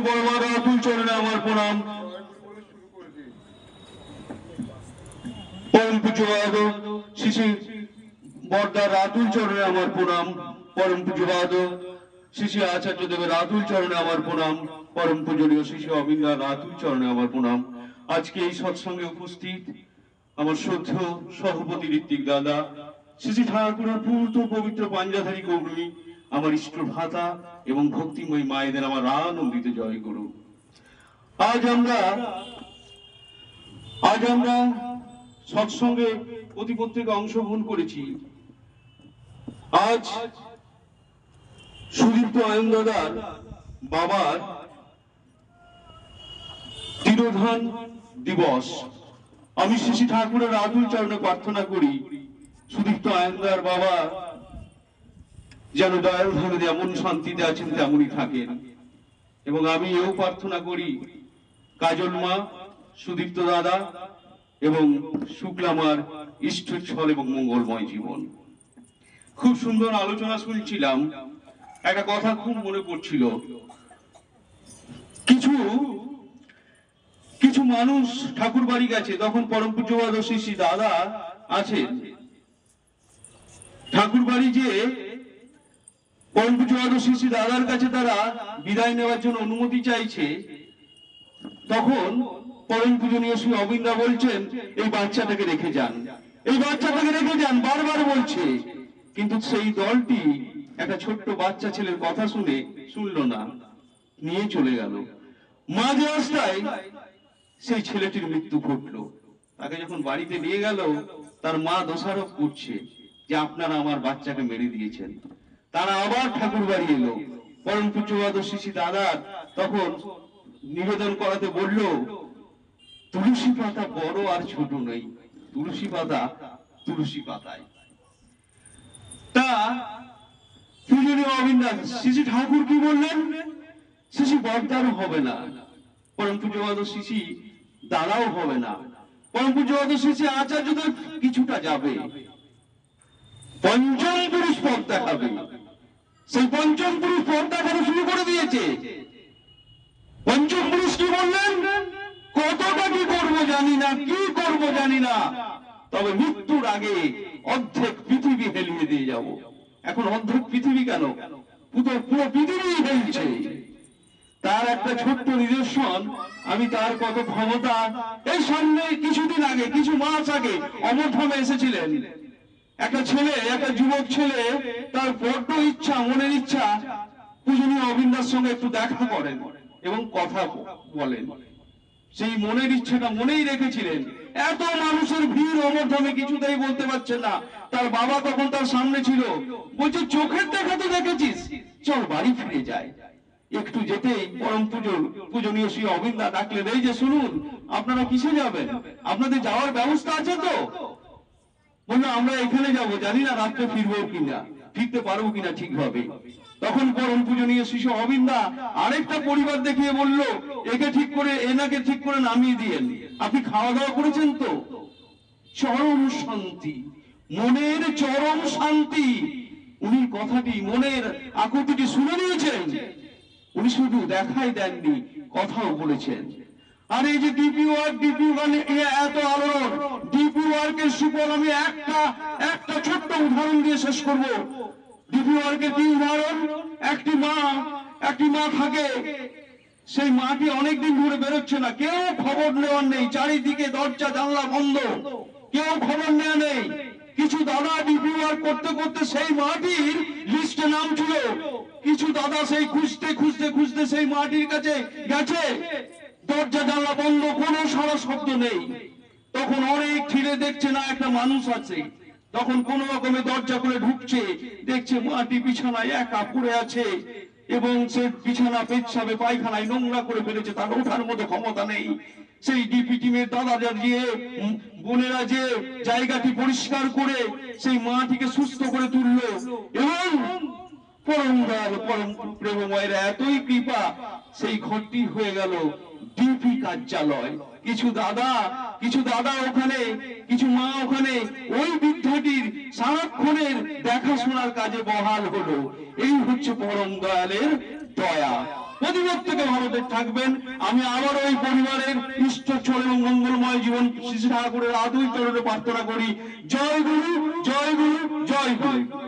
বড় বড় আতুল চরণে আমার প্রণাম। পরম পূজ্যবাদ শ্রী শ্রী বর্দার আতুল চরণে আমার প্রণাম। পরম পূজ্যবাদ শ্রী শ্রী আচার্য দেবের আতুল চরণে আমার প্রণাম। পরম পূজনীয় শ্রী শ্রী অবিন্দার আতুল চরণে আমার প্রণাম। আজকে এই সৎসঙ্গে উপস্থিত আমার শ্রদ্ধেয় সভাপতি ঋত্বিক দাদা, শ্রী শ্রী ঠাকুরের পূর্ত পবিত্র পাঞ্জাধারী গৌরী, আমার ইষ্ট ভ্রাতা এবং ভক্তিময়ী মায়েদের আমার আনন্দিত জয় গুরু। আজ আমরা সৎসঙ্গে প্রতিপত্তিকে অংশগ্রহণ করেছি। আজ সুদীপ্ত আয়ন দাদার বাবার তিরোধান দিবস। আমি শ্রী শ্রী ঠাকুরের আতুল চরণে প্রার্থনা করি সুদীপ্ত আয়নদার বাবা যেন দয়াল ধামে যেমন শান্তিতে আছেন তেমনই থাকেন। এবং আমি এও প্রার্থনা করি কাজল মা, সুদীপ্ত দাদা এবং শুক্লামার ইষ্টচ্ছল এবং মঙ্গলময় জীবন। খুব সুন্দর আলোচনা শুনছিলাম। একটা কথা খুব মনে পড়ছিল, কিছু মানুষ ঠাকুর বাড়ি গেছে, তখন পরম পূজ্যবাদ শ্রী শ্রী দাদা আছেন। ঠাকুর বাড়ি যে পরম পূজ্যবাদ শ্রী শ্রী দাদার কাছে তারা বিদায় নেওয়ার জন্য অনুমতি চাইছে, তখন পরম পূজনীয় শ্রী অবিন্দা বলছেন এই বাচ্চাটাকে রেখে যান, এই বাচ্চাটাকে রেখে যান, বারবার বলছে। কিন্তু সেই দলটি একটা ছোট্ট বাচ্চা ছেলের কথা শুনলো না, নিয়ে চলে গেল। মাঝ রাস্তায় সেই ছেলেটির মৃত্যু ঘটলো। তাকে যখন বাড়িতে নিয়ে গেল, তার মা দোষারোপ করছে যে আপনারা আমার বাচ্চাকে মেরে দিয়েছেন। তারা আবার ঠাকুর বাড়ি এলো। পরম পূজ্যবাদ শ্রী শ্রী দাদার তখন নিবেদন করাতে বলল, তুলসী পাতা বড় আর ছোট নেই, তুলসী পাতা তুলসী পাতায়। তা পূজনীয় অবিন্দা শ্রী শ্রী ঠাকুর কি বললেন? শ্রী শ্রী বর্দারও হবে না, পরম পূজ্যবাদ শ্রী শ্রী দাদাও হবে না, পরম পূজ্যবাদ শ্রী শ্রী আচার্যদের কিছুটা যাবে, পঞ্চম পুরুষ পথ দেখাবে। সেই পঞ্চম পুরুষ পথ দেখানো শুরু করে দিয়েছে। পঞ্চম পুরুষ কি বললেন? কতটা কি করবো জানি না, কি করবো জানি না, তবে মৃত্যুর আগে অর্ধেক পৃথিবী হেলিয়ে দিয়ে যাব। এখন অর্ধেক পৃথিবী কেন, পুরো পৃথিবী হেলছে। তার একটা ছোট্ট নিদর্শন, আমি তার কত ক্ষমতা, এই সামনে কিছুদিন আগে, কিছু মাস আগে অমরধামে এসেছিলেন একটা ছেলে, একটা যুবক ছেলে, তার বড্ড ইচ্ছা, মনের ইচ্ছা পূজনীয় অবিন্দার সঙ্গে একটু দেখা করেন এবং কথা বলেন। সেই মনের ইচ্ছাটা মনেই রেখেছিলেন। এত মানুষের ভিড় অমরধামে, কিছুতেই বলতে পারছেন না। তার বাবা তখন তার সামনে ছিল, বলছে চোখের দেখা তো দেখেছিস, চল বাড়ি ফিরে যায়। একটু যেতেই পরম পূজনীয় শ্রী অবিন্দা ডাকলেন, এই যে শুনুন, আপনারা কিসে যাবেন? আপনাদের যাওয়ার ব্যবস্থা আছে তো? বললো আমরা এখানে যাব, জানি না রাত্রে ফিরবো কিনা, ফিরতে পারবো কিনা ঠিকভাবে। তখন পরম পূজনীয় শিশু অবিন্দা আরেকটা পরিবার দেখিয়ে বলল, একে ঠিক করে, এনাকে ঠিক করে নামিয়ে দিয়েন। আপনি খাওয়া দাওয়া করেছেন তো? চরম শান্তি, মনের চরম শান্তি। উনি কথাটি, মনের আকুতিটি শুনে নিয়েছেন। উনি শুধু দেখাই দেননি, কথাও বলেছেন। আর এই যে ডিপি ওয়ার্ক এত আলোড়ন, ডিপি ওয়ার্কের সুফল আমি একটা ছোট্ট উদাহরণ দিয়ে শেষ করব। ডিপি ওয়ার্কের কি উদাহরণ? একটি মা থাকে, সেই মাটি অনেকদিন ধরে বেরোচ্ছে না, কেউ খবর নেওয়ার নেই, চারিদিকে দরজা জানলা বন্ধ, কেউ খবর নেওয়া নেই। কিছু দাদা ডিপি ওয়ার্ক করতে করতে সেই মাটির লিস্টে নাম ছিল, কিছু দাদা সেই খুঁজতে সেই মাটির কাছে গেছে, দরজা জানলা বন্ধ, কোনো সারা শব্দ নেই। তখন অনেক ছিঁড়ে দেখছে না একটা মানুষ আছে, তখন কোন রকমে দরজা করে ঢুকছে, দেখছে মাটি বিছানায় একা পড়ে আছে এবং সে বিছানা পেচ্ছাবে পায়খানায় নোংরা করে ফেলেছে, তার ওঠার মতো ক্ষমতা নেই। সেই ডিপি টিমের দাদাদের দিয়ে বোনেরা যে জায়গাটি পরিষ্কার করে সেই মাটিকে সুস্থ করে তুললো এবং পরম প্রেমময়ের এতই কৃপা, সেই ঘরটি হয়ে গেল ডিপি কার্যালয়। কিছু দাদা ওখানে, কিছু মা ওখানে ওই বৃদ্ধাটির সারাক্ষণের দেখাশোনার কাজে বহাল হলো। এই হচ্ছে পরম দয়ালের দয়া। প্রতিবাদ থেকে ভারতে থাকবেন। আমি আবার ওই পরিবারের ইষ্টচল এবং মঙ্গলময় জীবন শ্রী ঠাকুরের আদৌ চরণে প্রার্থনা করি। জয় গুরু, জয় গুরু, জয় গুরু।